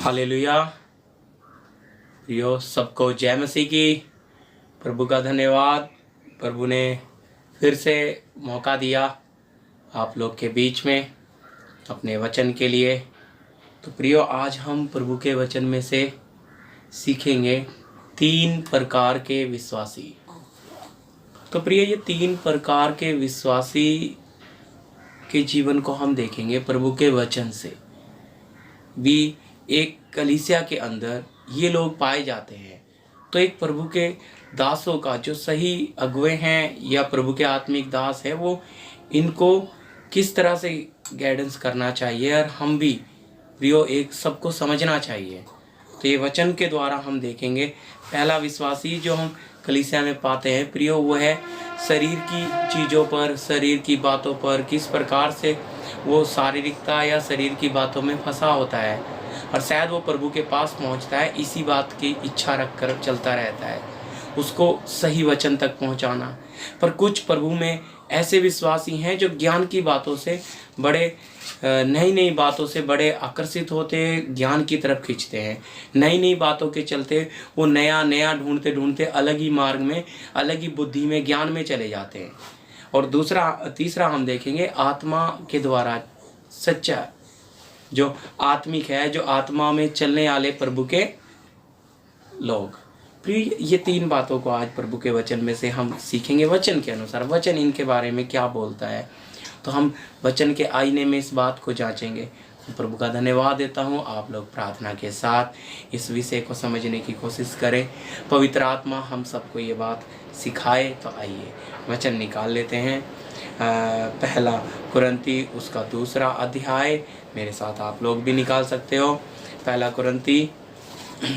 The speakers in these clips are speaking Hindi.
हालेलुया। प्रियो, सबको जय मसीह की। प्रभु का धन्यवाद। प्रभु ने फिर से मौका दिया आप लोग के बीच में अपने वचन के लिए। तो प्रियो, आज हम प्रभु के वचन में से सीखेंगे 3 प्रकार के विश्वासी। तो प्रिय, ये 3 प्रकार के विश्वासी के जीवन को हम देखेंगे प्रभु के वचन से भी। एक कलीसिया के अंदर ये लोग पाए जाते हैं। तो एक प्रभु के दासों का जो सही अगुवे हैं या प्रभु के आत्मिक दास है, वो इनको किस तरह से गाइडेंस करना चाहिए, और हम भी प्रियो एक सबको समझना चाहिए। तो ये वचन के द्वारा हम देखेंगे। पहला विश्वासी जो हम कलीसिया में पाते हैं प्रियो, वो है शरीर की चीज़ों पर, शरीर की बातों पर किस प्रकार से वो शारीरिकता या शरीर की बातों में फंसा होता है, और शायद वो प्रभु के पास पहुंचता है इसी बात की इच्छा रखकर चलता रहता है, उसको सही वचन तक पहुंचाना। पर कुछ प्रभु में ऐसे विश्वासी हैं जो ज्ञान की बातों से बड़े नई नई बातों से बड़े आकर्षित होते, ज्ञान की तरफ खींचते हैं। नई नई बातों के चलते वो नया नया ढूंढते ढूंढते अलग ही मार्ग में, अलग ही बुद्धि में, ज्ञान में चले जाते हैं। और तीसरा हम देखेंगे आत्मा के द्वारा सच्चा, जो आत्मिक है, जो आत्मा में चलने वाले प्रभु के लोग। प्रिय, ये 3 बातों को आज प्रभु के वचन में से हम सीखेंगे। वचन के अनुसार वचन इनके बारे में क्या बोलता है, तो हम वचन के आईने में इस बात को जांचेंगे। तो प्रभु का धन्यवाद देता हूँ। आप लोग प्रार्थना के साथ इस विषय को समझने की कोशिश करें। पवित्र आत्मा हम सबको ये बात सिखाए। तो आइए वचन निकाल लेते हैं। पहला कुरिन्ती उसका 2 अध्याय, मेरे साथ आप लोग भी निकाल सकते हो। पहला कुरिन्ती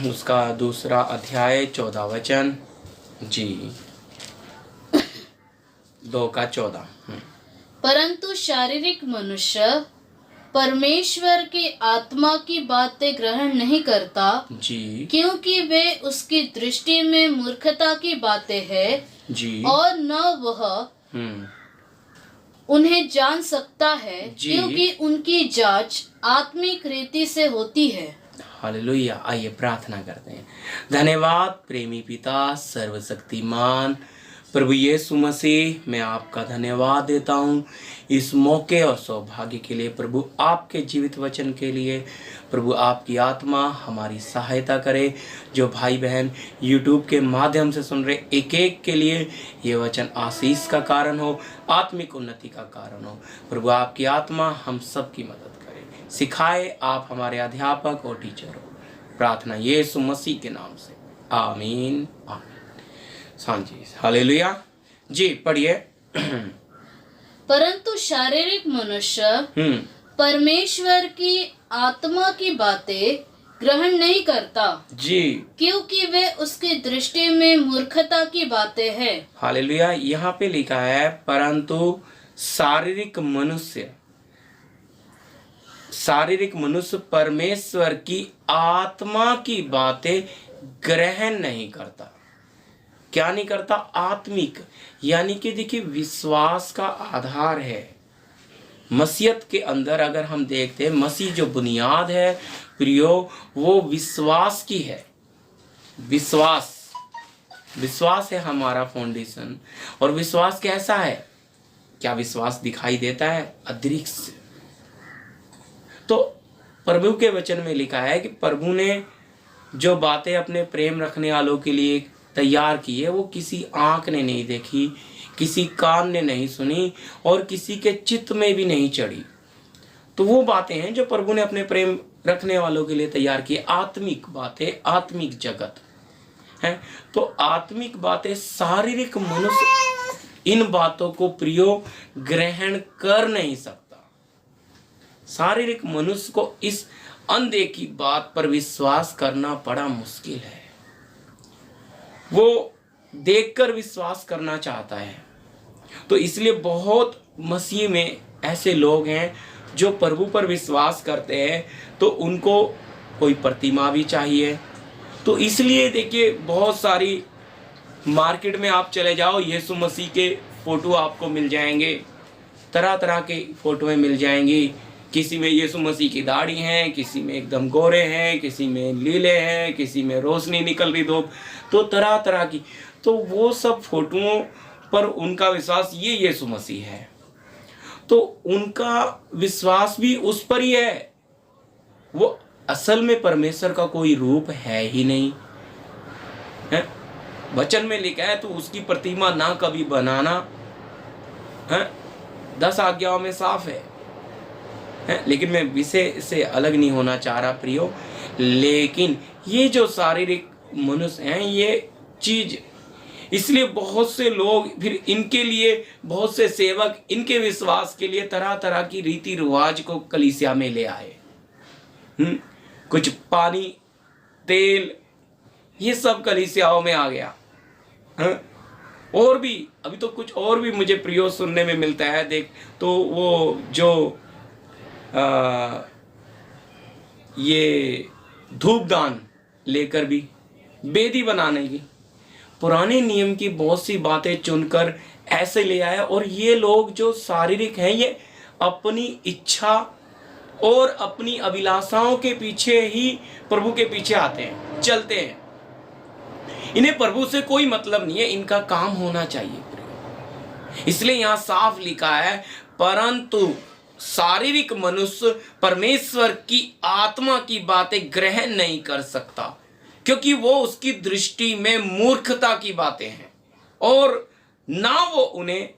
उसका 2 अध्याय 14 वचन जी, 2:14। परंतु शारीरिक मनुष्य परमेश्वर की आत्मा की बातें ग्रहण नहीं करता जी, क्योंकि वे उसकी दृष्टि में मूर्खता की बातें हैं जी, और न वह उन्हें जान सकता है, क्योंकि उनकी जांच आत्मिक रीति से होती है। हालेलुया। आइए प्रार्थना करते हैं। धन्यवाद प्रेमी पिता, सर्वशक्तिमान प्रभु यीशु मसीह, मैं आपका धन्यवाद देता हूँ इस मौके और सौभाग्य के लिए। प्रभु आपके जीवित वचन के लिए प्रभु आपकी आत्मा हमारी सहायता करे। जो भाई बहन यूट्यूब के माध्यम से सुन रहे एक एक के लिए ये वचन आशीष का कारण हो, आत्मिक उन्नति का कारण हो। प्रभु आपकी आत्मा हम सब की मदद करे, सिखाए। आप हमारे अध्यापक और टीचर हो। प्रार्थना यीशु मसीह के नाम से, आमीन आमीन। जी, हालेलुया जी, पढ़िए। परंतु शारीरिक मनुष्य परमेश्वर की आत्मा की बातें ग्रहण नहीं करता जी, क्योंकि वे उसकी दृष्टि में मूर्खता की बातें हैं। हालेलुया। यहाँ पे लिखा है परंतु शारीरिक मनुष्य परमेश्वर की आत्मा की बातें ग्रहण नहीं करता। क्या नहीं करता? आत्मिक, यानी कि देखिए विश्वास का आधार है मसीहत के अंदर। अगर हम देखते हैं मसीह जो बुनियाद है प्रियो, वो विश्वास की है। विश्वास है हमारा फाउंडेशन। और विश्वास कैसा है? क्या विश्वास दिखाई देता है? अदृश्य। तो प्रभु के वचन में लिखा है कि प्रभु ने जो बातें अपने प्रेम रखने वालों के लिए तैयार की है, वो किसी आंख ने नहीं देखी, किसी कान ने नहीं सुनी, और किसी के चित्त में भी नहीं चढ़ी। तो वो बातें हैं जो प्रभु ने अपने प्रेम रखने वालों के लिए तैयार की। आत्मिक बातें, आत्मिक जगत है। तो आत्मिक बातें, शारीरिक मनुष्य इन बातों को प्रियो ग्रहण कर नहीं सकता। शारीरिक मनुष्य को इस अनदेखी बात पर विश्वास करना बड़ा मुश्किल है। वो देखकर विश्वास करना चाहता है। तो इसलिए बहुत मसीह में ऐसे लोग हैं जो प्रभु पर विश्वास करते हैं, तो उनको कोई प्रतिमा भी चाहिए। तो इसलिए देखिए बहुत सारी मार्केट में आप चले जाओ, यीशु मसीह के फोटो आपको मिल जाएंगे, तरह तरह के फोटोएं मिल जाएंगी। किसी में यीशु मसीह की दाढ़ी है, किसी में एकदम गोरे हैं, किसी में लीले हैं, किसी में रोशनी निकल रही धूप, तो तरह तरह की। तो वो सब फोटोओं पर उनका विश्वास ये यीशु मसीह है, तो उनका विश्वास भी उस पर ही है। वो असल में परमेश्वर का कोई रूप है ही नहीं है। वचन में लिखा है तो उसकी प्रतिमा ना कभी बनाना है, 10 आज्ञाओं में साफ है। लेकिन मैं विषय से अलग नहीं होना चाह रहा प्रियो, लेकिन ये जो शारीरिक मनुष्य हैं ये चीज, इसलिए बहुत से लोग फिर इनके लिए, बहुत से सेवक इनके विश्वास के लिए तरह तरह की रीति रिवाज को कलीसिया में ले आए। कुछ पानी, तेल, ये सब कलीसियाओं में आ गया। और भी अभी तो कुछ और भी मुझे प्रियो सुनने में मिलता है। देख तो वो जो ये धूपदान लेकर भी बेदी बनाने की, पुराने नियम की बहुत सी बातें चुनकर ऐसे ले आया। और ये लोग जो शारीरिक हैं ये अपनी इच्छा और अपनी अभिलाषाओं के पीछे ही प्रभु के पीछे आते हैं, चलते हैं। इन्हें प्रभु से कोई मतलब नहीं है, इनका काम होना चाहिए। इसलिए यहां साफ लिखा है, परंतु शारीरिक मनुष्य परमेश्वर की आत्मा की बातें ग्रहण नहीं कर सकता, क्योंकि वो उसकी दृष्टि में मूर्खता की बातें हैं और ना वो उन्हें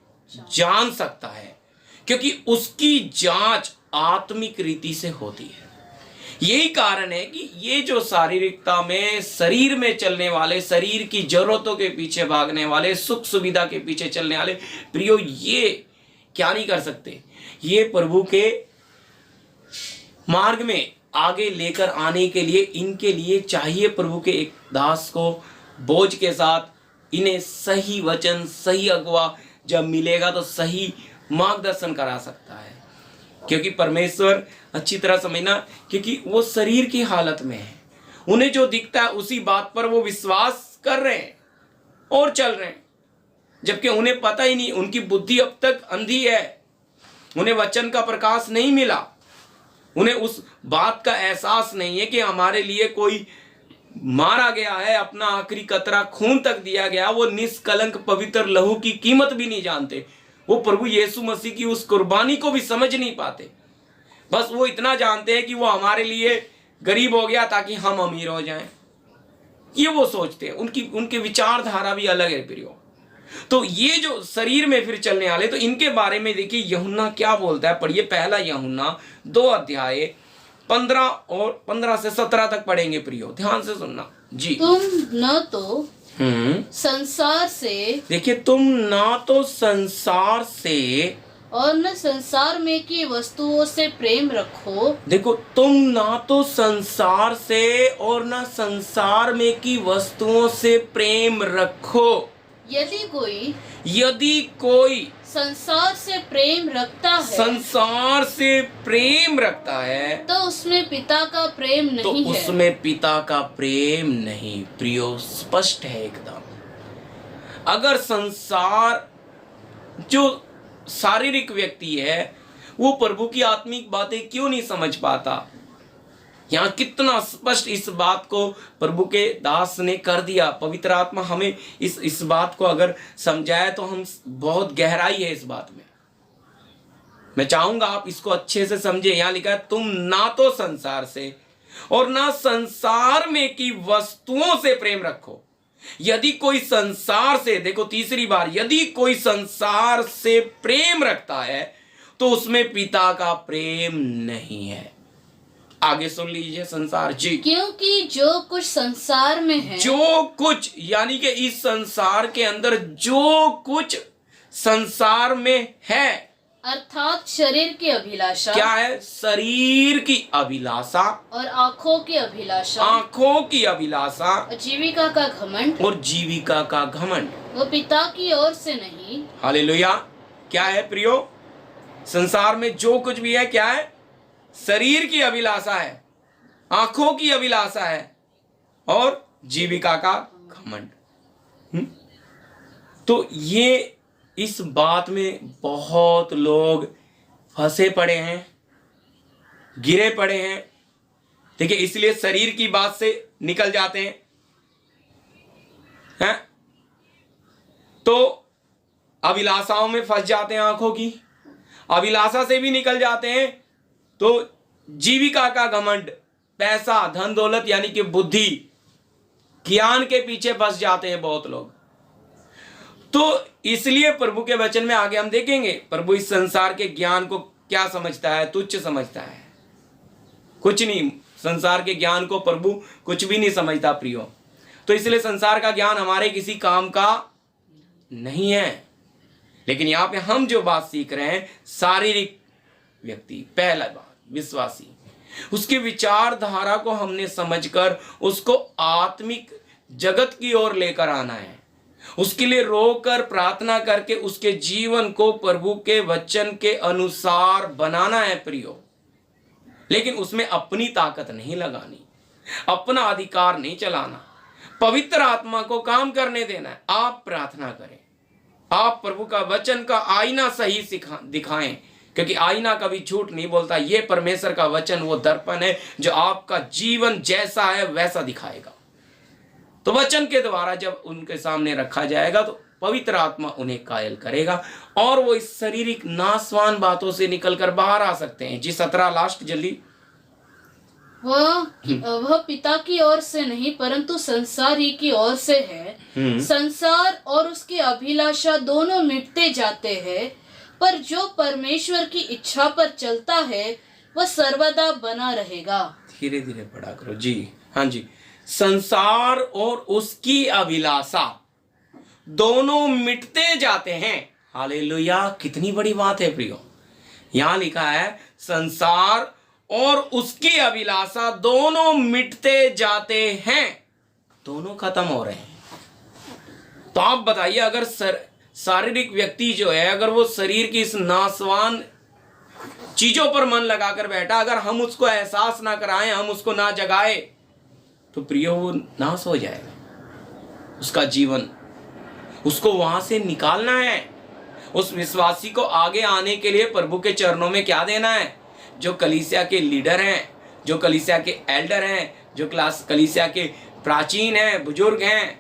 जान सकता है, क्योंकि उसकी जांच आत्मिक रीति से होती है। यही कारण है कि ये जो शारीरिकता में, शरीर में चलने वाले, शरीर की जरूरतों के पीछे भागने वाले, सुख सुविधा के पीछे चलने वाले प्रियो, ये क्या नहीं कर सकते। ये प्रभु के मार्ग में आगे लेकर आने के लिए, इनके लिए चाहिए प्रभु के एक दास को बोझ के साथ। इन्हें सही वचन, सही अगुवा जब मिलेगा तो सही मार्गदर्शन करा सकता है, क्योंकि परमेश्वर अच्छी तरह समझना, क्योंकि वो शरीर की हालत में है। उन्हें जो दिखता है उसी बात पर वो विश्वास कर रहे हैं और चल रहे हैं, जबकि उन्हें पता ही नहीं, उनकी बुद्धि अब तक अंधी है, उन्हें वचन का प्रकाश नहीं मिला, उन्हें उस बात का एहसास नहीं है कि हमारे लिए कोई मारा गया है, अपना आखिरी कतरा खून तक दिया गया। वो निष्कलंक पवित्र लहू की कीमत भी नहीं जानते। वो प्रभु यीशु मसीह की उस कुर्बानी को भी समझ नहीं पाते। बस वो इतना जानते हैं कि वो हमारे लिए गरीब हो गया ताकि हम अमीर हो जाएं, ये वो सोचते हैं। उनकी विचारधारा भी अलग है प्रियो। तो ये जो शरीर में फिर चलने वाले, तो इनके बारे में देखिए यूहन्ना क्या बोलता है। पढ़िए पहला यूहन्ना 2 अध्याय 15 से 17 तक पढ़ेंगे प्रियो, ध्यान से सुनना जी। तुम न तो संसार से, देखिए, तुम ना तो संसार से और न संसार में की वस्तुओं से प्रेम रखो। देखो, तुम ना तो संसार से और ना संसार में की वस्तुओं से प्रेम रखो। यदि कोई संसार से प्रेम रखता है तो उसमें पिता का प्रेम नहीं है। तो उसमें पिता का प्रेम नहीं। प्रियो, स्पष्ट है एकदम। अगर संसार, जो शारीरिक व्यक्ति है, वो प्रभु की आत्मिक बातें क्यों नहीं समझ पाता? यहाँ कितना स्पष्ट इस बात को प्रभु के दास ने कर दिया। पवित्र आत्मा हमें इस बात को अगर समझाए तो हम, बहुत गहराई है इस बात में। मैं चाहूंगा आप इसको अच्छे से समझे। यहाँ लिखा है, तुम ना तो संसार से और ना संसार में की वस्तुओं से प्रेम रखो। यदि कोई संसार से, देखो तीसरी बार, यदि कोई संसार से प्रेम रखता है तो उसमें पिता का प्रेम नहीं है। आगे सुन लीजिए संसार जी। क्योंकि जो कुछ संसार में है, जो कुछ यानी कि इस संसार के अंदर जो कुछ संसार में है, अर्थात शरीर की अभिलाषा, क्या है? शरीर की अभिलाषा और आँखों की अभिलाषा, जीविका का घमंड, और जीविका का घमंड, वो पिता की ओर से नहीं। हालेलुया। क्या है प्रियो? संसार में जो कुछ भी है, क्या है? शरीर की अभिलाषा है, आंखों की अभिलाषा है और जीविका का घमंड। तो ये, इस बात में बहुत लोग फंसे पड़े हैं। गिरे पड़े हैं, देखिए, इसलिए शरीर की बात से निकल जाते हैं, तो अभिलाषाओं में फंस जाते हैं, आंखों की अभिलाषा से भी निकल जाते हैं, तो जीविका का घमंड, पैसा, धन दौलत यानी कि बुद्धि, ज्ञान के पीछे फंस जाते हैं बहुत लोग। तो इसलिए प्रभु के वचन में आगे हम देखेंगे, प्रभु इस संसार के ज्ञान को क्या समझता है? तुच्छ समझता है, कुछ नहीं। संसार के ज्ञान को प्रभु कुछ भी नहीं समझता प्रियो। तो इसलिए संसार का ज्ञान हमारे किसी काम का नहीं है। लेकिन यहां पे हम जो बात सीख रहे हैं, शारीरिक व्यक्ति, पहला बात विश्वासी, उसकी विचारधारा को हमने समझकर उसको आत्मिक जगत की ओर लेकर आना है। उसके लिए रोकर प्रार्थना करके उसके जीवन को प्रभु के वचन के अनुसार बनाना है प्रियो। लेकिन उसमें अपनी ताकत नहीं लगानी, अपना अधिकार नहीं चलाना, पवित्र आत्मा को काम करने देना है। आप प्रार्थना करें, आप प्रभु का वचन का आईना सही दिखाएं, क्योंकि आईना कभी झूठ नहीं बोलता। ये परमेश्वर का वचन वो दर्पण है जो आपका जीवन जैसा है वैसा दिखाएगा। तो वचन के द्वारा जब उनके सामने रखा जाएगा तो पवित्र आत्मा उन्हें कायल करेगा और वो इस शारीरिक नाशवान बातों से निकलकर बाहर आ सकते हैं। जी 17 लास्ट जल्दी। वह पिता की ओर से नहीं परंतु संसार ही की ओर से है। संसार और उसकी अभिलाषा दोनों मिटते जाते हैं, पर जो परमेश्वर की इच्छा पर चलता है वह सर्वदा बना रहेगा। धीरे धीरे पढ़ा करो जी। हाँ जी, संसार और उसकी अभिलाषा दोनों मिटते जाते हैं। हालेलुया, कितनी बड़ी बात है प्रियो। यहां लिखा है संसार और उसकी अभिलाषा दोनों मिटते जाते हैं, दोनों खत्म हो रहे हैं। तो आप बताइए, अगर शारीरिक व्यक्ति जो है, अगर वो शरीर की इस नाशवान चीजों पर मन लगाकर बैठा, अगर हम उसको एहसास ना कराएं, हम उसको ना जगाए, तो प्रियो वो नाश हो जाएगा उसका जीवन। उसको वहां से निकालना है। उस विश्वासी को आगे आने के लिए प्रभु के चरणों में क्या देना है? जो कलीसिया के लीडर हैं, जो कलीसिया के एल्डर हैं, जो कलीसिया के प्राचीन हैं, बुजुर्ग हैं,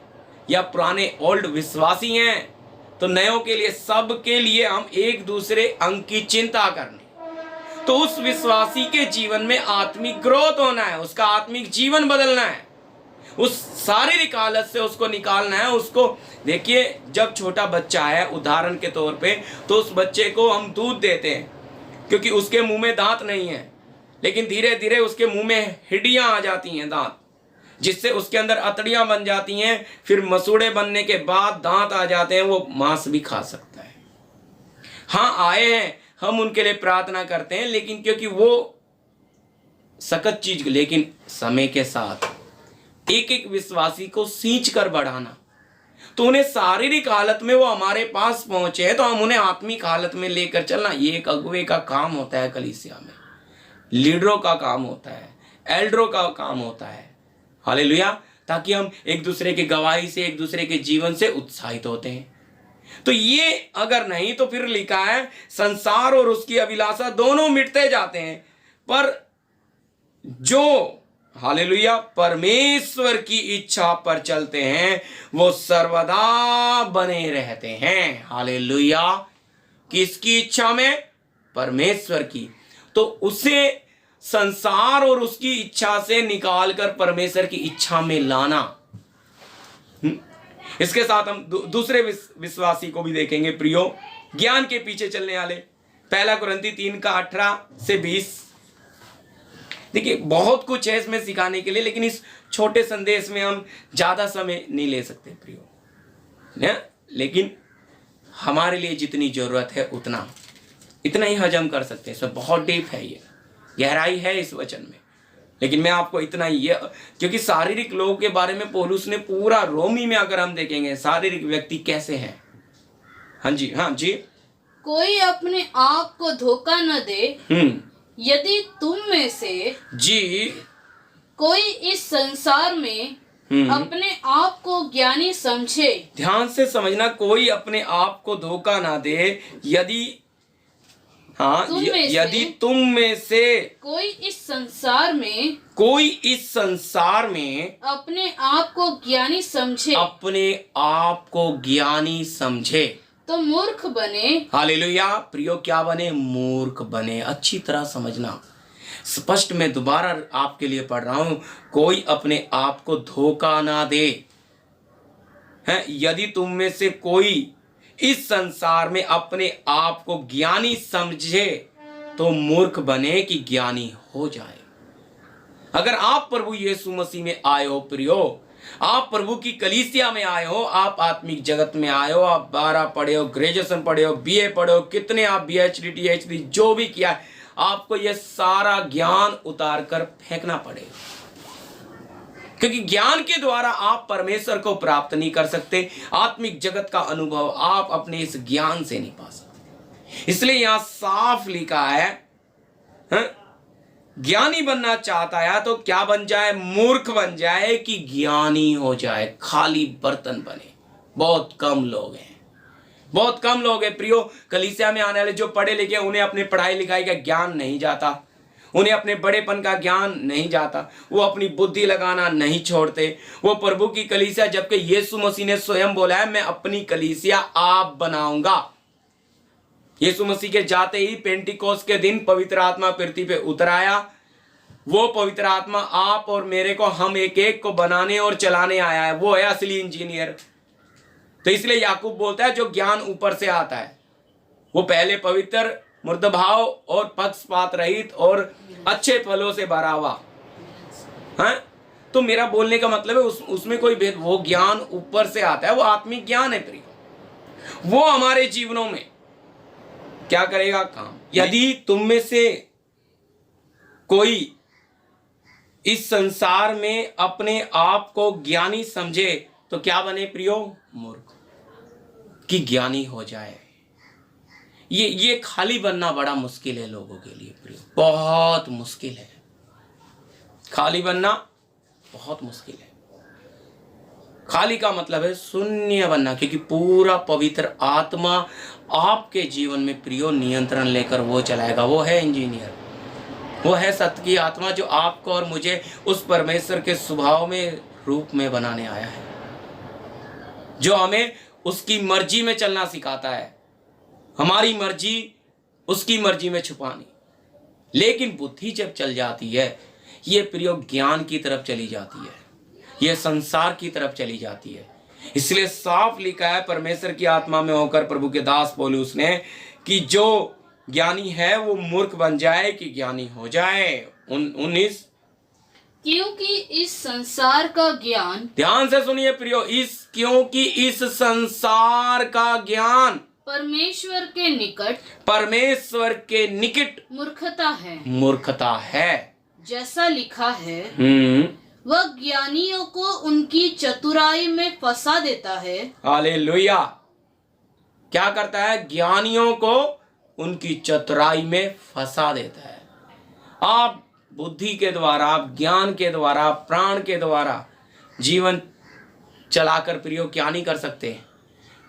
या पुराने ओल्ड विश्वासी हैं, तो नयों के लिए, सब के लिए हम एक दूसरे अंग की चिंता करनी। तो उस विश्वासी के जीवन में आत्मिक ग्रोथ होना है, उसका आत्मिक जीवन बदलना है, उस शारीरिक हालत से उसको निकालना है। उसको देखिए, जब छोटा बच्चा है उदाहरण के तौर पे, तो उस बच्चे को हम दूध देते हैं क्योंकि उसके मुंह में दांत नहीं है, लेकिन धीरे धीरे उसके मुंह में हड्डियां आ जाती हैं, दांत, जिससे उसके अंदर अतड़ियां बन जाती हैं। फिर मसूड़े बनने के बाद दांत आ जाते हैं, वो मांस भी खा सकता है। हाँ, आए हैं, हम उनके लिए प्रार्थना करते हैं, लेकिन क्योंकि वो सख्त चीज, लेकिन समय के साथ एक एक विश्वासी को सींच कर बढ़ाना, तो उन्हें शारीरिक हालत में वो हमारे पास पहुंचे तो हम उन्हें आत्मिक हालत में लेकर चलना। ये एक अगुवे का काम होता है, कलीसिया में लीडरों का काम होता है, एल्डरों का काम होता है। हालेलुया, ताकि हम एक दूसरे की गवाही से, एक दूसरे के जीवन से उत्साहित होते हैं। तो ये अगर नहीं, तो फिर लिखा है संसार और उसकी अभिलाषा दोनों मिटते जाते हैं, पर जो हालेलुया परमेश्वर की इच्छा पर चलते हैं वो सर्वदा बने रहते हैं। हालेलुया, किसकी इच्छा में? परमेश्वर की। तो उसे संसार और उसकी इच्छा से निकालकर परमेश्वर की इच्छा में लाना। इसके साथ हम दूसरे विश्वासी को भी देखेंगे प्रियो, ज्ञान के पीछे चलने वाले। 1 कुरिन्थी 3:18-20। देखिए, बहुत कुछ है इसमें सिखाने के लिए, लेकिन इस छोटे संदेश में हम ज्यादा समय नहीं ले सकते प्रियो, लेकिन हमारे लिए जितनी जरूरत है इतना ही हजम कर सकते हैं। इसमें बहुत डीप है, ये गहराई है इस वचन में, लेकिन मैं आपको इतना ही, क्योंकि शारीरिक लोगों के बारे में पौलुस ने पूरा रोमी में अगर हम देखेंगे शारीरिक व्यक्ति कैसे हैं। हाँ जी, हाँ जी। कोई अपने आप को धोखा न दे। यदि तुम में से जी कोई इस संसार में अपने आप को ज्ञानी समझे, ध्यान से समझना, कोई अपने आप को धोखा ना दे। यदि हाँ, यदि तुम में से कोई इस संसार में अपने आप को ज्ञानी समझे तो मूर्ख बने। हालेलुया। प्रियो, क्या बने? मूर्ख बने। अच्छी तरह समझना, स्पष्ट मैं दोबारा आपके लिए पढ़ रहा हूं। कोई अपने आप को धोखा ना दे। है, यदि तुम में से कोई इस संसार में अपने आप को ज्ञानी समझे तो मूर्ख बने कि ज्ञानी हो जाए। अगर आप प्रभु यीशु मसीह में आए हो प्रियो, आप प्रभु की कलीसिया में आए हो, आप आत्मिक जगत में आए हो, आप 12 पढ़े हो, ग्रेजुएशन पढ़े हो, बीए पढ़े हो, कितने आप PhD THD जो भी किया है, आपको यह सारा ज्ञान उतार कर फेंकना पड़ेगा, क्योंकि ज्ञान के द्वारा आप परमेश्वर को प्राप्त नहीं कर सकते। आत्मिक जगत का अनुभव आप अपने इस ज्ञान से नहीं पा सकते। इसलिए यहां साफ लिखा है, ज्ञानी बनना चाहता है तो क्या बन जाए? मूर्ख बन जाए कि ज्ञानी हो जाए, खाली बर्तन बने। बहुत कम लोग हैं, बहुत कम लोग हैं प्रियो। कलीसिया में आने वाले जो पढ़े लिखे, उन्हें अपने पढ़ाई लिखाई का ज्ञान नहीं जाता, उन्हें अपने बड़ेपन का ज्ञान नहीं जाता, वो अपनी बुद्धि लगाना नहीं छोड़ते। वो प्रभु की कलीसिया, जबकि यीशु मसीह ने स्वयं बोला है, मैं अपनी कलीसिया आप बनाऊंगा। यीशु मसीह के जाते ही पेंटिकोस के दिन पवित्र आत्मा पृथ्वी पे उतर आया। वो पवित्र आत्मा आप और मेरे को, हम एक एक को बनाने और चलाने आया है। वो है असली इंजीनियर। तो इसलिए याकूब बोलता है, जो ज्ञान ऊपर से आता है वो पहले पवित्र, मूर्तभाव और पक्षपात रहित और अच्छे फलों से भरा हुआ है। तो मेरा बोलने का मतलब है उसमें कोई भेद, वो ज्ञान ऊपर से आता है, वो आत्मिक ज्ञान है प्रिय। वो हमारे जीवनों में क्या करेगा? काम। यदि तुम में से कोई इस संसार में अपने आप को ज्ञानी समझे तो क्या बने प्रियो? मूर्ख कि ज्ञानी हो जाए। ये खाली बनना बड़ा मुश्किल है लोगों के लिए प्रियो, बहुत मुश्किल है। खाली बनना बहुत मुश्किल है। खाली का मतलब है शून्य बनना, क्योंकि पूरा पवित्र आत्मा आपके जीवन में प्रियो नियंत्रण लेकर वो चलाएगा। वो है इंजीनियर, वो है सत्य की आत्मा, जो आपको और मुझे उस परमेश्वर के स्वभाव में, रूप में बनाने आया है, जो हमें उसकी मर्जी में चलना सिखाता है। हमारी मर्जी उसकी मर्जी में छुपानी। लेकिन बुद्धि जब चल जाती है, ये प्रयोग ज्ञान की तरफ चली जाती है, ये संसार की तरफ चली जाती है। इसलिए साफ लिखा है परमेश्वर की आत्मा में होकर प्रभु के दास पौलुस ने, कि जो ज्ञानी है वो मूर्ख बन जाए कि ज्ञानी हो जाए। 19, क्योंकि इस संसार का ज्ञान, ध्यान से सुनिए प्रियो, क्योंकि इस संसार का ज्ञान परमेश्वर के निकट मूर्खता है। जैसा लिखा है, वह ज्ञानियों को उनकी चतुराई में फंसा देता है। हालेलुया। क्या करता है? ज्ञानियों को उनकी चतुराई में फंसा देता है। आप बुद्धि के द्वारा, आप ज्ञान के द्वारा, प्राण के द्वारा जीवन चलाकर प्रियो क्या नहीं कर सकते?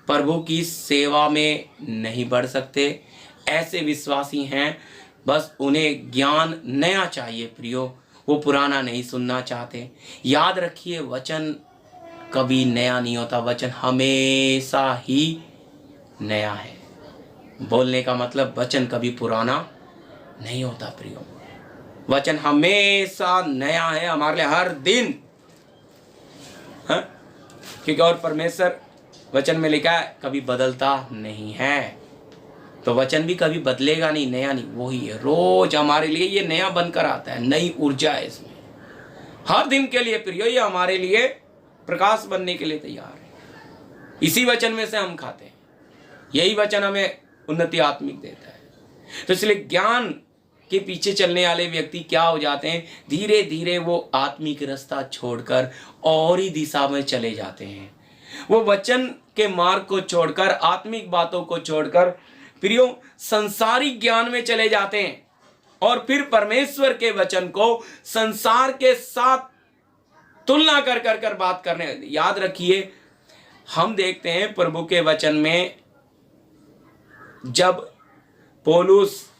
प्रभु की सेवा में नहीं बढ़ सकते। ऐसे विश्वासी हैं, बस उन्हें ज्ञान नया चाहिए प्रियो, वो पुराना नहीं सुनना चाहते। याद रखिए, वचन कभी नया नहीं होता, वचन हमेशा ही नया है। बोलने का मतलब वचन कभी पुराना नहीं होता प्रियो, वचन हमेशा नया है हमारे लिए, हर दिन। क्योंकि और परमेश्वर वचन में लिखा है कभी बदलता नहीं है, तो वचन भी कभी बदलेगा नहीं, नया नहीं, वही है। रोज हमारे लिए ये नया बनकर आता है, नई ऊर्जा है इसमें हर दिन के लिए प्रियो। ये हमारे लिए प्रकाश बनने के लिए तैयार है। इसी वचन में से हम खाते हैं, यही वचन हमें उन्नति आत्मिक देता है। तो इसलिए ज्ञान के पीछे चलने वाले व्यक्ति क्या हो जाते हैं? धीरे धीरे वो आत्मिक रास्ता छोड़कर और ही दिशा में चले जाते हैं। वो वचन के मार्ग को छोड़कर, आत्मिक बातों को छोड़कर प्रियो संसारिक ज्ञान में चले जाते हैं, और फिर परमेश्वर के वचन को संसार के साथ तुलना कर कर कर बात करने। याद रखिए, हम देखते हैं प्रभु के वचन में, जब पौलुस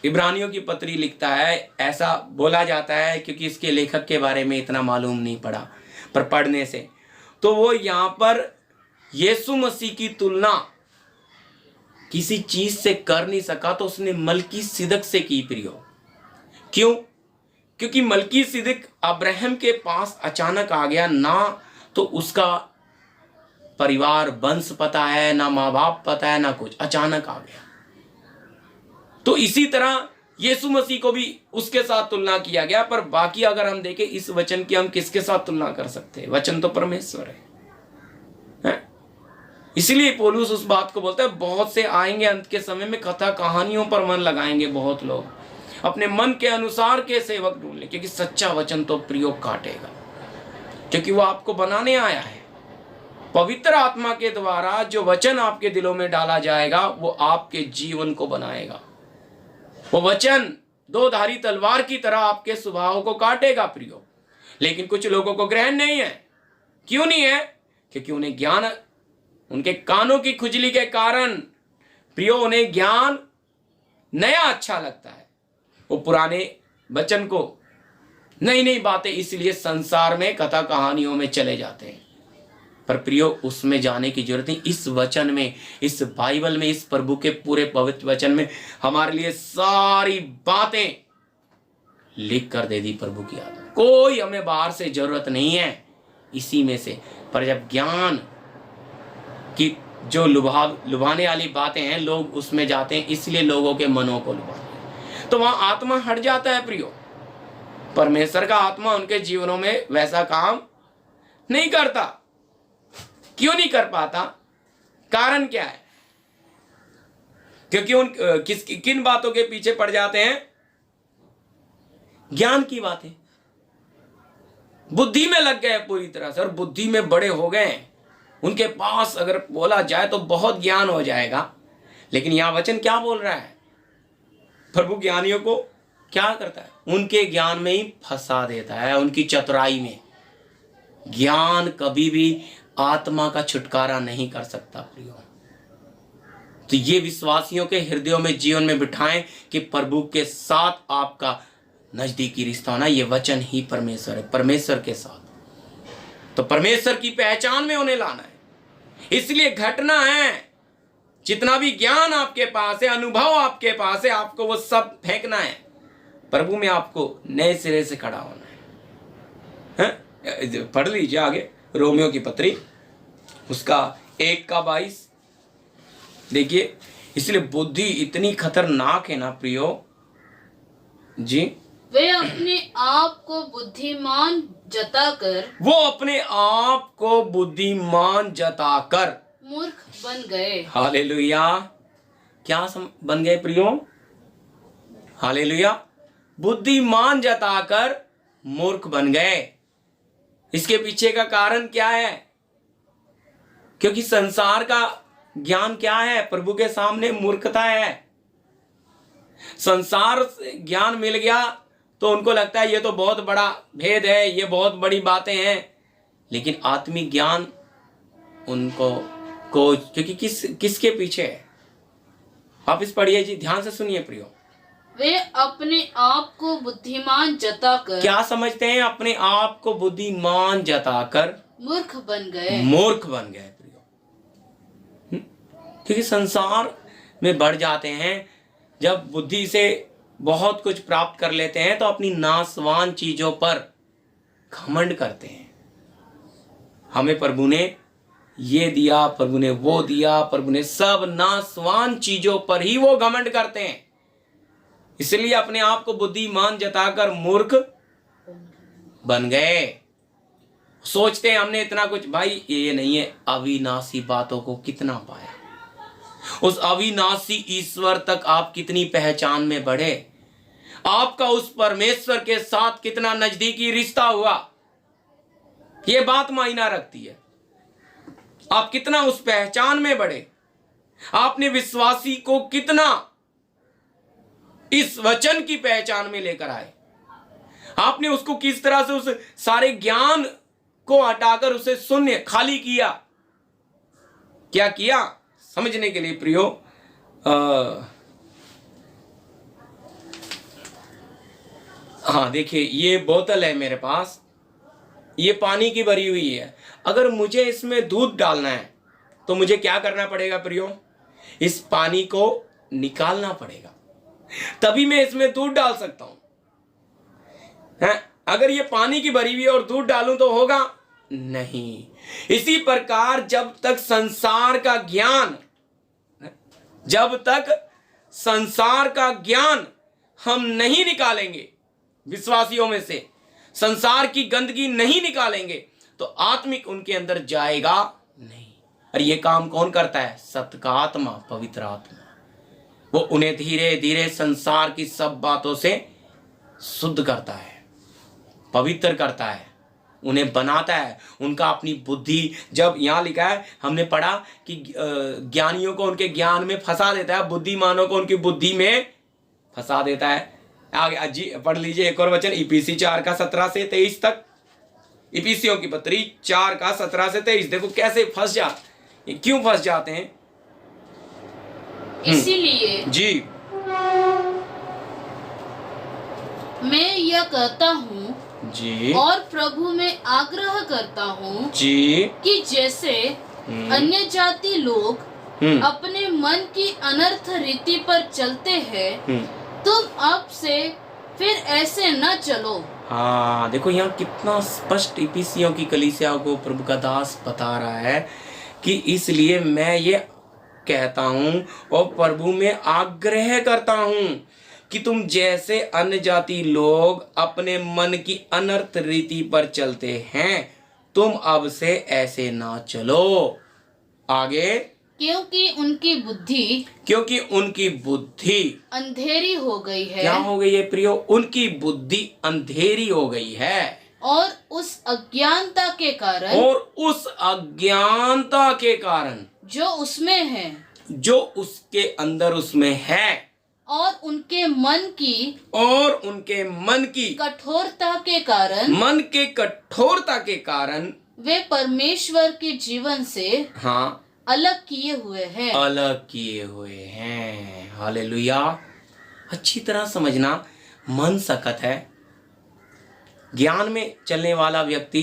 इब्रानियों की पत्री लिखता है, ऐसा बोला जाता है क्योंकि इसके लेखक के बारे में इतना मालूम नहीं पड़ा, पर पढ़ने से तो वो यहाँ पर यीशु मसीह की तुलना किसी चीज से कर नहीं सका, तो उसने मलकीसिदक से की प्रियो। क्यों? क्योंकि मलकीसिदक अब्राहम के पास अचानक आ गया, ना तो उसका परिवार वंश पता है, ना माँ बाप पता है, ना कुछ, अचानक आ गया। तो इसी तरह यीशु मसीह को भी उसके साथ तुलना किया गया। पर बाकी अगर हम देखें इस वचन की, हम किसके साथ तुलना कर सकते हैं? वचन तो परमेश्वर है। इसलिए पौलुस उस बात को बोलता है, बहुत से आएंगे अंत के समय में, कथा कहानियों पर मन लगाएंगे बहुत लोग, अपने मन के अनुसार के सेवक ढूंढ ले, क्योंकि सच्चा वचन तो प्रयोग काटेगा, क्योंकि वो आपको बनाने आया है। पवित्र आत्मा के द्वारा जो वचन आपके दिलों में डाला जाएगा वो आपके जीवन को बनाएगा। वो वचन दो धारी तलवार की तरह आपके स्वभाव को काटेगा प्रियो। लेकिन कुछ लोगों को ग्रहण नहीं है। क्यों नहीं है? क्योंकि उन्हें ज्ञान, उनके कानों की खुजली के कारण प्रियो, उन्हें ज्ञान नया अच्छा लगता है। वो पुराने वचन को, नई नई बातें, इसलिए संसार में कथा कहानियों में चले जाते हैं। पर प्रियो, उसमें जाने की जरूरत नहीं। इस वचन में, इस बाइबल में, इस प्रभु के पूरे पवित्र वचन में हमारे लिए सारी बातें लिख कर दे दी प्रभु की आदत। कोई हमें बाहर से जरूरत नहीं है इसी में से। पर जब ज्ञान की जो लुभाने वाली बातें हैं, लोग उसमें जाते हैं, इसलिए लोगों के मनों को लुभाते हैं, तो वहां आत्मा हट जाता है प्रियो। परमेश्वर का आत्मा उनके जीवनों में वैसा काम नहीं करता। क्यों नहीं कर पाता? कारण क्या है? क्योंकि किन बातों के पीछे पड़ जाते हैं? ज्ञान की बातें, बुद्धि में लग गए पूरी तरह से, और बुद्धि में बड़े हो गए। उनके पास अगर बोला जाए तो बहुत ज्ञान हो जाएगा। लेकिन यहां वचन क्या बोल रहा है? प्रभु ज्ञानियों को क्या करता है? उनके ज्ञान में ही फंसा देता है, उनकी चतुराई में। ज्ञान कभी भी आत्मा का छुटकारा नहीं कर सकता प्रियो। तो ये विश्वासियों के हृदयों में, जीवन में बिठाएं कि प्रभु के साथ आपका नजदीकी रिश्ता होना, ये वचन ही परमेश्वर है, परमेश्वर के साथ। तो परमेश्वर की पहचान में उन्हें लाना है। इसलिए घटना है, जितना भी ज्ञान आपके पास है, अनुभव आपके पास है, आपको वो सब फेंकना है। प्रभु में आपको नए सिरे से खड़ा होना है। पढ़ लीजिए आगे रोमियो की पत्री, उसका 1:22 देखिए। इसलिए बुद्धि इतनी खतरनाक है ना प्रियो जी। वे अपने आप को बुद्धिमान जताकर, वो अपने आप को बुद्धिमान जताकर मूर्ख बन गए। हालेलुया। क्या बन गए प्रियो? हालेलुया। बुद्धिमान जताकर मूर्ख बन गए। इसके पीछे का कारण क्या है? क्योंकि संसार का ज्ञान क्या है? प्रभु के सामने मूर्खता है। संसार ज्ञान मिल गया तो उनको लगता है ये तो बहुत बड़ा भेद है, ये बहुत बड़ी बातें हैं। लेकिन आत्मिक ज्ञान उनको क्योंकि किसके पीछे है? आप इस पढ़िए जी, ध्यान से सुनिए प्रियो। वे अपने आप को बुद्धिमान जताकर, क्या समझते हैं? अपने आप को बुद्धिमान जताकर मूर्ख बन गए। मूर्ख बन गए प्रियो। क्योंकि संसार में बढ़ जाते हैं, जब बुद्धि से बहुत कुछ प्राप्त कर लेते हैं तो अपनी नासवान चीजों पर घमंड करते हैं। हमें प्रभु ने ये दिया, प्रभु ने वो दिया, प्रभु ने सब नासवान चीजों पर ही वो घमंड करते हैं। इसलिए अपने आप को बुद्धिमान जताकर मूर्ख बन गए। सोचते हैं हमने इतना कुछ, भाई ये नहीं है। अविनाशी बातों को कितना पाया, उस अविनाशी ईश्वर तक आप कितनी पहचान में बढ़े, आपका उस परमेश्वर के साथ कितना नजदीकी रिश्ता हुआ, ये बात मायना रखती है। आप कितना उस पहचान में बढ़े, आपने विश्वासी को कितना इस वचन की पहचान में लेकर आए, आपने उसको किस तरह से उस सारे ज्ञान को हटाकर उसे शून्य खाली किया। क्या किया? समझने के लिए प्रियो, हाँ देखिए, ये बोतल है मेरे पास, ये पानी की भरी हुई है। अगर मुझे इसमें दूध डालना है तो मुझे क्या करना पड़ेगा प्रियो? इस पानी को निकालना पड़ेगा, तभी मैं इसमें दूध डाल सकता हूं। हैं? अगर ये पानी की भरी हुई है और दूध डालूं तो होगा नहीं। इसी प्रकार जब तक संसार का ज्ञान हम नहीं निकालेंगे, विश्वासियों में से संसार की गंदगी नहीं निकालेंगे, तो आत्मिक उनके अंदर जाएगा नहीं। और ये काम कौन करता है? सत्य का आत्मा, पवित्र आत्मा। वो उन्हें धीरे धीरे संसार की सब बातों से शुद्ध करता है, पवित्र करता है, उन्हें बनाता है। उनका अपनी बुद्धि, जब यहाँ लिखा है, हमने पढ़ा कि ज्ञानियों को उनके ज्ञान में फंसा देता है, बुद्धिमानों को उनकी बुद्धि में फंसा देता है। आगे जी पढ़ लीजिए एक और वचन, इफिसी 4 का 17 से 23 तक। इफिसियों की पत्री 4 का 17 से 23। देखो कैसे फंस जाते, क्यों फंस जाते हैं? इसीलिए जी मैं यह कहता हूँ जी और प्रभु में आग्रह करता हूँ जी कि जैसे अन्य जाति लोग अपने मन की अनर्थ रीति पर चलते हैं, तुम अब से फिर ऐसे न चलो। हाँ देखो, यहाँ कितना स्पष्ट इफिसियों की कलीसिया को प्रभु का दास बता रहा है कि इसलिए मैं ये कहता हूँ और प्रभु में आग्रह करता हूँ कि तुम जैसे अन्य जाति लोग अपने मन की अनर्थ रीति पर चलते हैं, तुम अब से ऐसे ना चलो। आगे, क्योंकि उनकी बुद्धि अंधेरी हो गई है। क्या हो गई है प्रियो? उनकी बुद्धि अंधेरी हो गई है, और उस अज्ञानता के कारण जो उसके अंदर उसमें है, और उनके मन की कठोरता के कारण वे परमेश्वर के जीवन से अलग किए हुए हैं। हालेलुया। अच्छी तरह समझना, मन सकत है। ज्ञान में चलने वाला व्यक्ति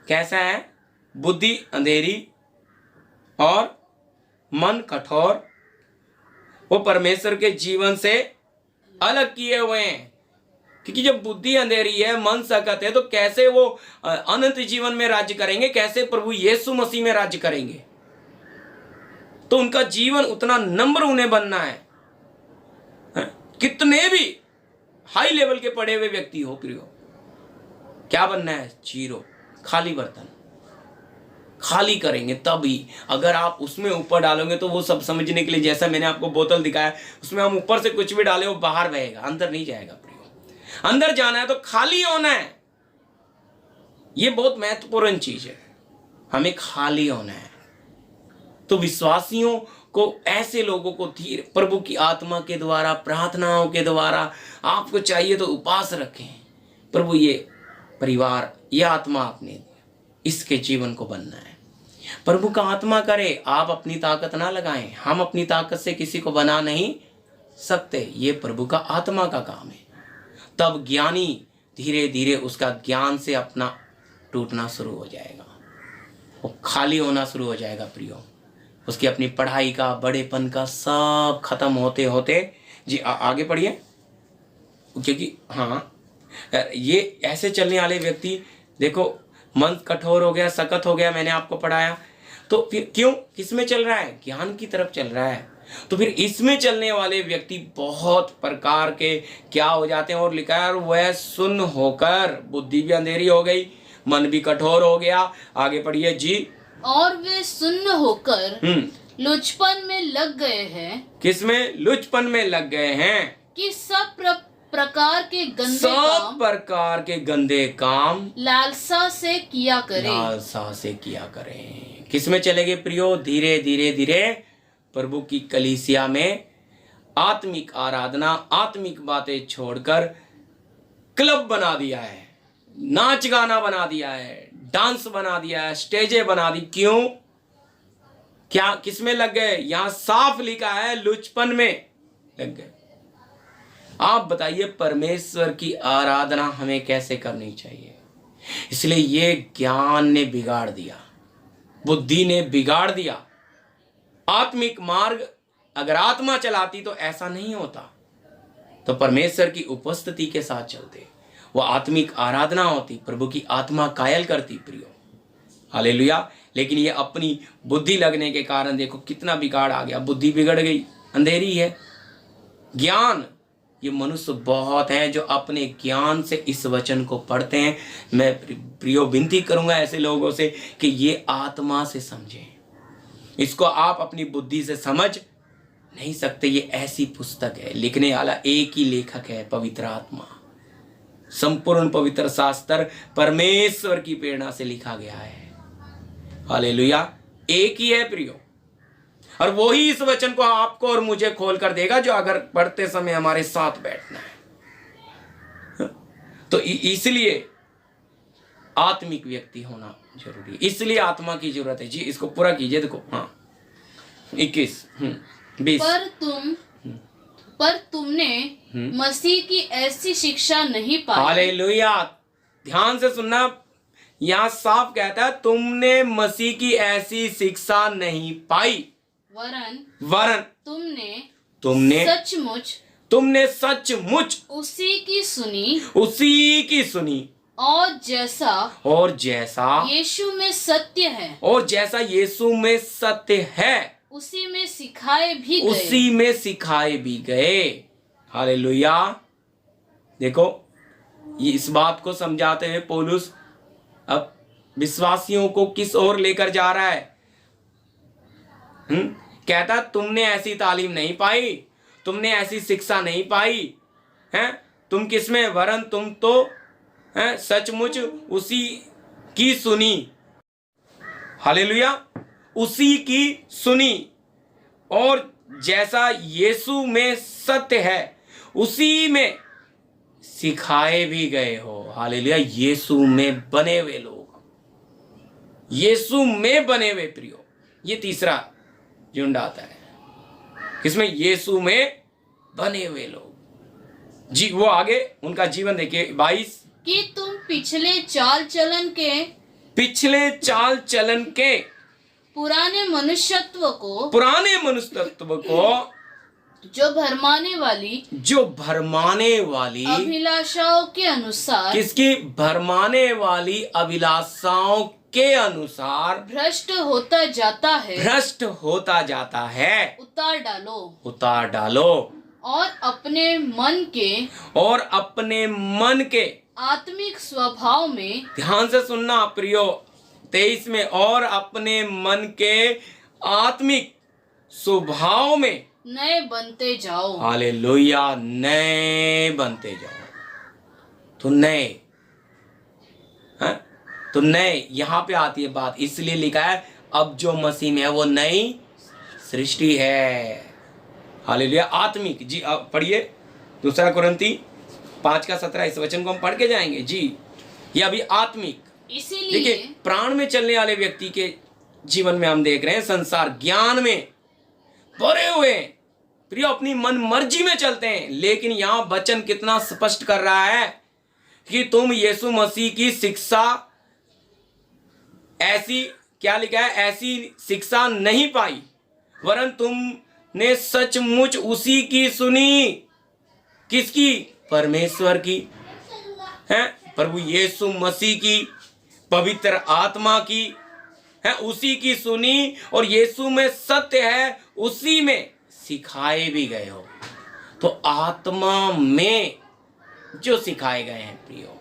कैसा है? बुद्धि अंधेरी और मन कठोर, वो परमेश्वर के जीवन से अलग किए हुए हैं। क्योंकि जब बुद्धि अंधेरी है, मन सकत है, तो कैसे वो अनंत जीवन में राज्य करेंगे? कैसे प्रभु यीशु मसीह में राज्य करेंगे? तो उनका जीवन उतना नम्र उन्हें बनना है। कितने भी हाई लेवल के पढ़े हुए व्यक्ति हो प्रियो, क्या बनना है? जीरो, खाली बर्तन, खाली करेंगे। तभी अगर आप उसमें ऊपर डालोगे तो वो सब समझने के लिए, जैसा मैंने आपको बोतल दिखाया, उसमें हम ऊपर से कुछ भी डाले वो बाहर बहेगा, अंदर नहीं जाएगा प्रियो। अंदर जाना है तो खाली होना है। ये बहुत महत्वपूर्ण चीज है, हमें खाली होना है। तो विश्वासियों को, ऐसे लोगों को धीरे प्रभु की आत्मा के द्वारा, प्रार्थनाओं के द्वारा, आपको चाहिए तो उपवास रखें। प्रभु ये परिवार, ये आत्मा आपने, इसके जीवन को बनना है। प्रभु का आत्मा करे, आप अपनी ताकत ना लगाएं। हम अपनी ताकत से किसी को बना नहीं सकते, ये प्रभु का आत्मा का काम है। तब ज्ञानी धीरे धीरे उसका ज्ञान से अपना टूटना शुरू हो जाएगा, वो खाली होना शुरू हो जाएगा प्रियो। उसकी अपनी पढ़ाई का, बड़ेपन का सब खत्म होते होते जी आगे पढ़िए। क्योंकि ये ऐसे चलने वाले व्यक्ति, देखो मन कठोर हो गया, सकत हो गया, मैंने आपको पढ़ाया। तो फिर क्यों, किसमें चल रहा है? ज्ञान की तरफ चल रहा है। तो फिर इसमें चलने वाले व्यक्ति बहुत प्रकार के क्या हो जाते हैं, और लिखा है वह सुन्न होकर, बुद्धि भी अंधेरी हो गई, मन भी कठोर हो गया। आगे पढ़िए जी। और वे सुन्न होकर लुचपन में लग गए हैं। किसमें? लुचपन में लग गए हैं कि सब प्रकार के गंदे काम लालसा से किया करें। किसमें चलेंगे प्रियो? धीरे धीरे प्रभु की कलीसिया में आत्मिक आराधना, आत्मिक बातें छोड़कर क्लब बना दिया है, नाच गाना बना दिया है, डांस बना दिया है, स्टेजें बना दी। क्यों? क्या किसमें लग गए? यहां साफ लिखा है लुचपन में लग गए। आप बताइए परमेश्वर की आराधना हमें कैसे करनी चाहिए। इसलिए ये ज्ञान ने बिगाड़ दिया, बुद्धि ने बिगाड़ दिया। आत्मिक मार्ग अगर आत्मा चलाती तो ऐसा नहीं होता, तो परमेश्वर की उपस्थिति के साथ चलते, वो आत्मिक आराधना होती, प्रभु की आत्मा कायल करती प्रियो। हालेलुया। लेकिन ये अपनी बुद्धि लगने के कारण देखो कितना बिगाड़ आ गया, बुद्धि बिगड़ गई, अंधेरी है। ज्ञान, ये मनुष्य बहुत हैं जो अपने ज्ञान से इस वचन को पढ़ते हैं। मैं प्रियो विनती करूंगा ऐसे लोगों से कि ये आत्मा से समझें। इसको आप अपनी बुद्धि से समझ नहीं सकते। ये ऐसी पुस्तक है, लिखने वाला एक ही लेखक है, पवित्र आत्मा। संपूर्ण पवित्र शास्त्र परमेश्वर की प्रेरणा से लिखा गया है। हालेलुया। एक ही है प्रियो, और वो ही इस वचन को आपको और मुझे खोल कर देगा जो अगर पढ़ते समय हमारे साथ बैठना है। तो इसलिए आत्मिक व्यक्ति होना जरूरी है, इसलिए आत्मा की जरूरत है। जी इसको पूरा कीजिए। देखो हाँ 21 20 पर तुमने मसीह की ऐसी शिक्षा नहीं पाई। हालेलुया। ध्यान से सुनना, यहाँ साफ कहता है तुमने मसीह की ऐसी शिक्षा नहीं पाई, वरन तुमने सचमुच उसी की सुनी और जैसा यीशु में सत्य है उसी में सिखाए भी गए। हालेलुया। देखो ये इस बात को समझाते हुए पौलुस अब विश्वासियों को किस ओर लेकर जा रहा है। कहता तुमने ऐसी तालीम नहीं पाई, तुमने ऐसी शिक्षा नहीं पाई है, तुम किसमें, वरन तुम तो है सचमुच उसी की सुनी। हालेलुया। उसी की सुनी और जैसा यीशु में सत्य है उसी में सिखाए भी गए हो। हालेलुया। यीशु में बने हुए लोग, यीशु में बने हुए प्रियो, ये तीसरा झुंड आता है किसमें, यीशु में बने हुए लोग। जी वो आगे उनका जीवन देखिए 22 कि तुम पिछले चाल चलन के पुराने मनुष्यत्व को जो भरमाने वाली अभिलाषाओं के अनुसार, किसकी, भरमाने वाली अभिलाषाओं के अनुसार भ्रष्ट होता जाता है उतार डालो और अपने मन के आत्मिक स्वभाव में, ध्यान से सुनना प्रियो 23 में, और अपने मन के आत्मिक स्वभाव में नए बनते जाओ। हालेलुया। नए बनते जाओ। तो नए यहाँ पे आती है बात, इसलिए लिखा है अब जो मसीह में है वो नई सृष्टि है। हालेलुया। आत्मिक। जी अब पढ़िए 2 कुरिन्थी 5:17, इस वचन को हम पढ़ के जाएंगे। जी ये अभी आत्मिक, इसीलिए देखिए प्राण में चलने वाले व्यक्ति के जीवन में हम देख रहे हैं संसार ज्ञान में भरे हुए प्रिय अपनी मन मर्जी में चलते हैं, लेकिन यहाँ वचन कितना स्पष्ट कर रहा है कि तुम यीशु मसीह की शिक्षा, ऐसी क्या लिखा है, ऐसी शिक्षा नहीं पाई, वरन तुमने सचमुच उसी की सुनी। किसकी, परमेश्वर की है, प्रभु यीशु मसीह की, पवित्र आत्मा की है, उसी की सुनी और यीशु में सत्य है उसी में सिखाए भी गए हो। तो आत्मा में जो सिखाए गए हैं प्रियो,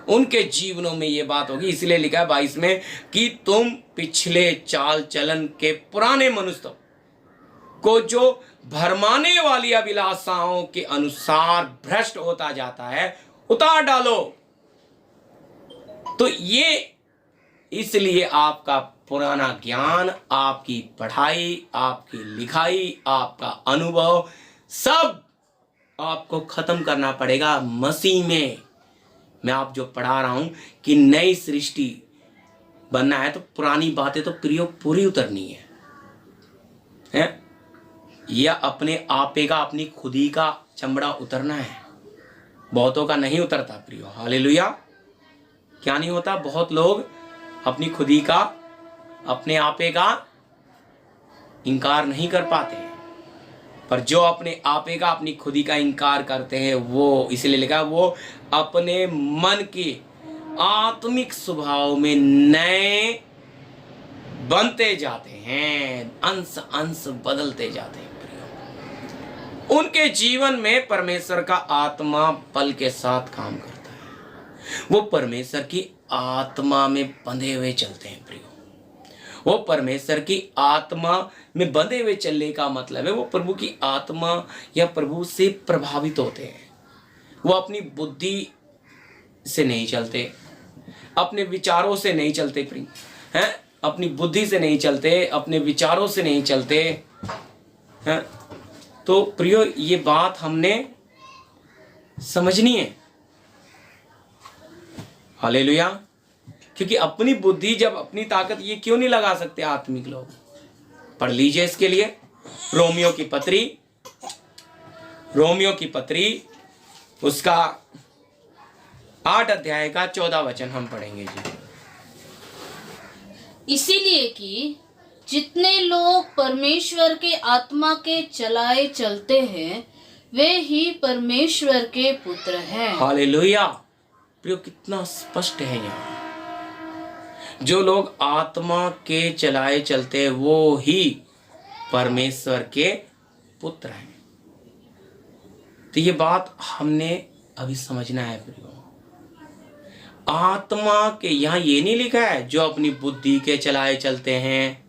उनके जीवनों में ये बात होगी। इसलिए लिखा है 22 में कि तुम पिछले चाल चलन के पुराने मनुष्य को जो भरमाने वाली अभिलाषाओं के अनुसार भ्रष्ट होता जाता है उतार डालो। तो ये इसलिए आपका पुराना ज्ञान, आपकी पढ़ाई, आपकी लिखाई, आपका अनुभव सब आपको खत्म करना पड़ेगा मसीह में। मैं आप जो पढ़ा रहा हूं कि नई सृष्टि बनना है तो पुरानी बातें तो प्रियो पूरी उतरनी है? या अपने आपे का, अपनी खुदी का चमड़ा उतरना है। बहुतों का नहीं उतरता प्रियो, हालेलुया। क्या नहीं होता? बहुत लोग अपनी खुदी का, अपने आपे का इनकार नहीं कर पाते हैं, पर जो अपने आपे का, अपनी खुदी का इनकार करते हैं, वो इसलिए लिखा वो अपने मन के आत्मिक स्वभाव में नए बनते जाते हैं, अंश अंश बदलते जाते हैं प्रियो। उनके जीवन में परमेश्वर का आत्मा बल के साथ काम करता है। वो परमेश्वर की आत्मा में बंधे हुए चलते हैं प्रियो। वो परमेश्वर की आत्मा में बंधे हुए चलने का मतलब है वो प्रभु की आत्मा या प्रभु से प्रभावित होते हैं। वो अपनी बुद्धि से नहीं चलते, अपने विचारों से नहीं चलते प्रिय, हैं? अपनी बुद्धि से नहीं चलते, अपने विचारों से नहीं चलते हैं। तो प्रियो, ये बात हमने समझनी है, हालेलुया। क्योंकि अपनी बुद्धि, जब अपनी ताकत, ये क्यों नहीं लगा सकते आत्मिक लोग? पढ़ लीजिए इसके लिए रोमियो की पत्री उसका 8 अध्याय का 14 वचन हम पढ़ेंगे जी। इसीलिए कि जितने लोग परमेश्वर के आत्मा के चलाए चलते हैं वे ही परमेश्वर के पुत्र हैं। हालेलुया। प्रियो, कितना स्पष्ट है यहाँ। जो लोग आत्मा के चलाए चलते हैं वो ही परमेश्वर के पुत्र हैं। तो ये बात हमने अभी समझना है प्रियो। आत्मा के, यहाँ ये नहीं लिखा है जो अपनी बुद्धि के चलाए चलते हैं,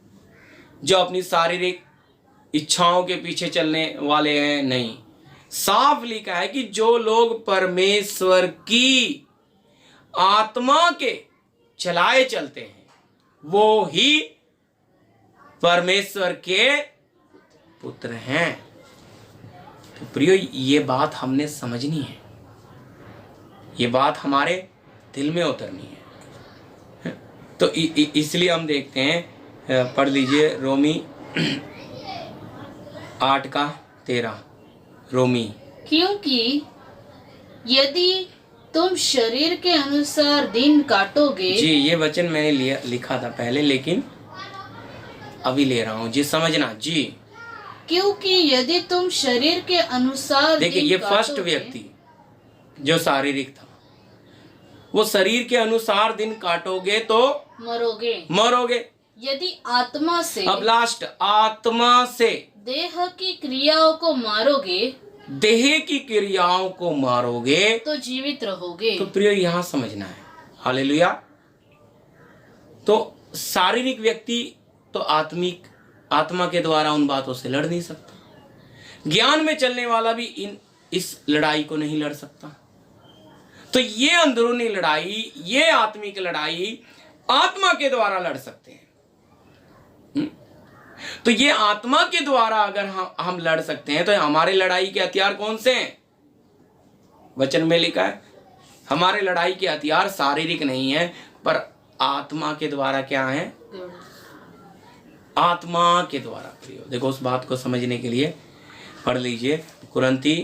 जो अपनी शारीरिक इच्छाओं के पीछे चलने वाले हैं, नहीं। साफ लिखा है कि जो लोग परमेश्वर की आत्मा के चलाए चलते हैं वो ही परमेश्वर के पुत्र हैं। तो प्रियो, ये बात हमने समझनी है, ये बात हमारे दिल में उतरनी है। तो इसलिए हम देखते हैं, पढ़ लीजिए रोमी 8:13। रोमी, क्योंकि यदि तुम शरीर के अनुसार दिन काटोगे। जी, ये वचन मैंने लिखा था पहले, लेकिन अभी ले रहा हूँ जी, समझना जी। क्योंकि यदि तुम शरीर के अनुसार, देखिए, ये फर्स्ट व्यक्ति जो शारीरिक था, वो शरीर के अनुसार दिन काटोगे तो मरोगे। यदि आत्मा से, अब लास्ट, आत्मा से देह की क्रियाओं को मारोगे तो जीवित रहोगे। तो प्रिय, यहाँ समझना है, हालेलुया। तो शारीरिक व्यक्ति तो आत्मा के द्वारा उन बातों से लड़ नहीं सकता। ज्ञान में चलने वाला भी इस लड़ाई को नहीं लड़ सकता। तो ये अंदरूनी लड़ाई, ये आत्मिक लड़ाई आत्मा के द्वारा लड़ सकते हैं। तो ये आत्मा के द्वारा अगर हम लड़ सकते हैं, तो हमारे लड़ाई के हथियार कौन से हैं? वचन में लिखा है हमारे लड़ाई के हथियार शारीरिक नहीं है, पर आत्मा के द्वारा क्या है? आत्मा के द्वारा। प्रियो, देखो, उस बात को समझने के लिए पढ़ लीजिए कुरंती,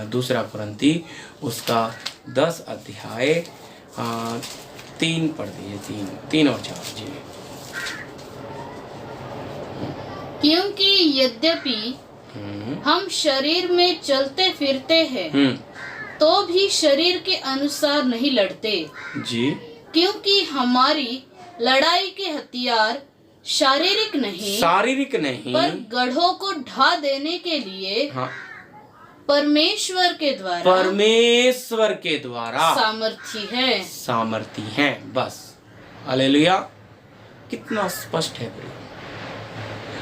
2 कुरंती उसका 10 अध्याय 3 पढ़ दीजिए, 3 और 4 जी। क्योंकि यद्यपि हम शरीर में चलते फिरते हैं तो भी शरीर के अनुसार नहीं लड़ते जी। क्योंकि हमारी लड़ाई के हथियार शारीरिक नहीं पर गढ़ों को ढा देने के लिए, हाँ, परमेश्वर के द्वारा सामर्थी है। बस, हालेलुया। कितना स्पष्ट है प्रिय।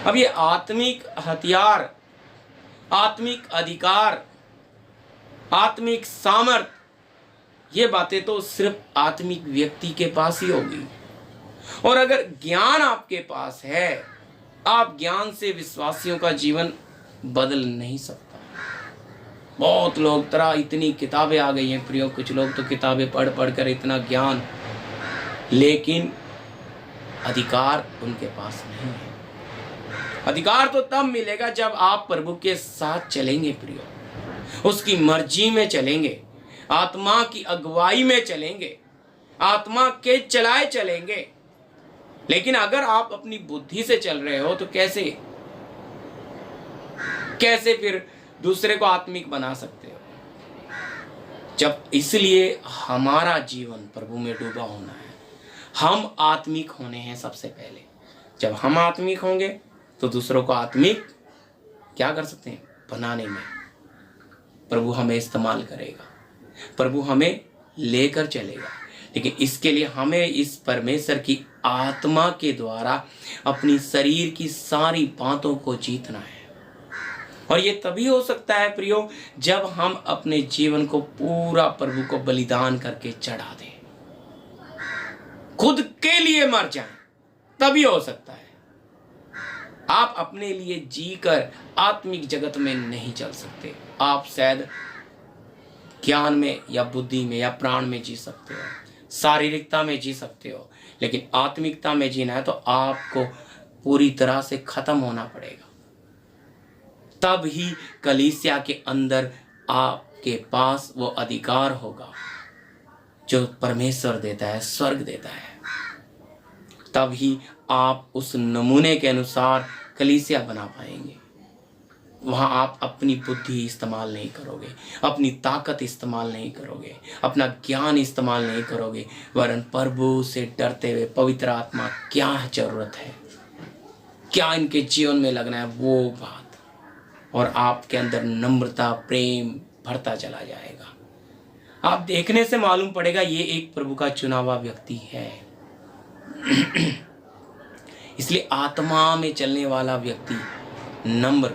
अब ये आत्मिक हथियार, आत्मिक अधिकार, आत्मिक सामर्थ, ये बातें तो सिर्फ आत्मिक व्यक्ति के पास ही होगी। और अगर ज्ञान आपके पास है, आप ज्ञान से विश्वासियों का जीवन बदल नहीं सकता। बहुत लोग इतनी किताबें आ गई हैं प्रियो, कुछ लोग तो किताबें पढ़ पढ़ कर इतना ज्ञान, लेकिन अधिकार उनके पास नहीं है। अधिकार तो तब मिलेगा जब आप प्रभु के साथ चलेंगे प्रियो, उसकी मर्जी में चलेंगे, आत्मा की अगुवाई में चलेंगे, आत्मा के चलाए चलेंगे। लेकिन अगर आप अपनी बुद्धि से चल रहे हो तो कैसे फिर दूसरे को आत्मिक बना सकते हो? जब इसलिए हमारा जीवन प्रभु में डूबा होना है, हम आत्मिक होने हैं सबसे पहले। जब हम आत्मिक होंगे तो दूसरों को आत्मिक क्या कर सकते हैं? बनाने में प्रभु हमें इस्तेमाल करेगा, प्रभु हमें लेकर चलेगा। लेकिन इसके लिए हमें इस परमेश्वर की आत्मा के द्वारा अपनी शरीर की सारी बातों को जीतना है। और ये तभी हो सकता है प्रियो जब हम अपने जीवन को पूरा प्रभु को बलिदान करके चढ़ा दें, खुद के लिए मर जाएं, तभी हो सकता है। आप अपने लिए जीकर आत्मिक जगत में नहीं चल सकते। आप शायद ज्ञान में या बुद्धि में या प्राण में जी सकते हो, शारीरिकता में जी सकते हो, लेकिन आत्मिकता में जीना है तो आपको पूरी तरह से खत्म होना पड़ेगा। तब ही कलीसिया के अंदर आपके पास वो अधिकार होगा जो परमेश्वर देता है, स्वर्ग देता है। तब ही आप उस नमूने के अनुसार कलीसिया बना पाएंगे। वहाँ आप अपनी बुद्धि इस्तेमाल नहीं करोगे, अपनी ताकत इस्तेमाल नहीं करोगे, अपना ज्ञान इस्तेमाल नहीं करोगे, वरन प्रभु से डरते हुए पवित्र आत्मा क्या जरूरत है, क्या इनके जीवन में लगना है वो बात, और आपके अंदर नम्रता प्रेम भरता चला जाएगा। आप देखने से मालूम पड़ेगा ये एक प्रभु का चुना हुआ व्यक्ति है। इसलिए आत्मा में चलने वाला व्यक्ति नम्र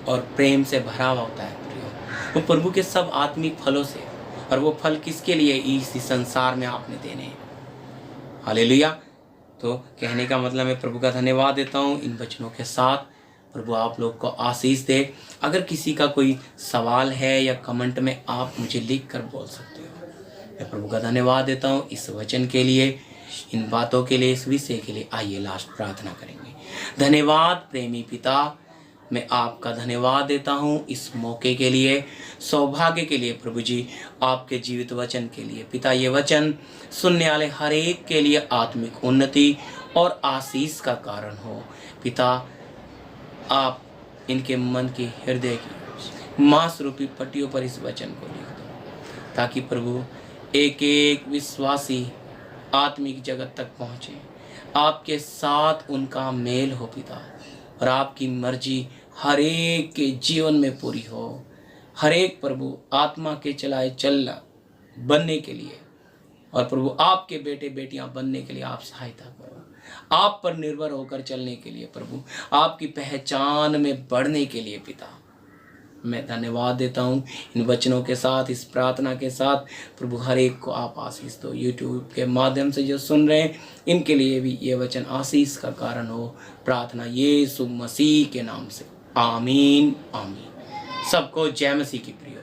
और प्रेम से भरा हुआ होता है प्रियो। वो प्रभु के सब आत्मिक फलों से, और वो फल किसके लिए? इस संसार में आपने देने हैं। हालेलुया। तो कहने का मतलब मैं प्रभु का धन्यवाद देता हूँ। इन वचनों के साथ प्रभु आप लोग को आशीष दे। अगर किसी का कोई सवाल है या कमेंट में आप मुझे लिख कर बोल सकते हो। मैं प्रभु का धन्यवाद देता हूँ इस वचन के लिए, इन बातों के लिए, इस विषय के लिए। आइए लास्ट प्रार्थना करेंगे। धन्यवाद प्रेमी पिता, मैं आपका धन्यवाद देता हूँ इस मौके के लिए, सौभाग्य के लिए प्रभु जी, आपके जीवित वचन के लिए। पिता ये वचन सुनने वाले हर एक के लिए आत्मिक उन्नति और आशीष का कारण हो। पिता आप इनके मन की, हृदय की मांस रूपी पट्टियों पर इस वचन को लिख दो, ताकि प्रभु एक एक विश्वासी आत्मिक जगत तक पहुँचे, आपके साथ उनका मेल हो पिता, और आपकी मर्जी हर एक के जीवन में पूरी हो। हर एक प्रभु आत्मा के चलाए चलना बनने के लिए, और प्रभु आपके बेटे बेटियां बनने के लिए आप सहायता करो। आप पर निर्भर होकर चलने के लिए प्रभु, आपकी पहचान में बढ़ने के लिए पिता, मैं धन्यवाद देता हूँ इन वचनों के साथ, इस प्रार्थना के साथ। प्रभु हर एक को आप आशीष दो। यूट्यूब के माध्यम से जो सुन रहे हैं इनके लिए भी ये वचन आशीष का कारण हो। प्रार्थना यीशु मसीह के नाम से, आमीन आमीन। सबको जय मसीह की प्रिय।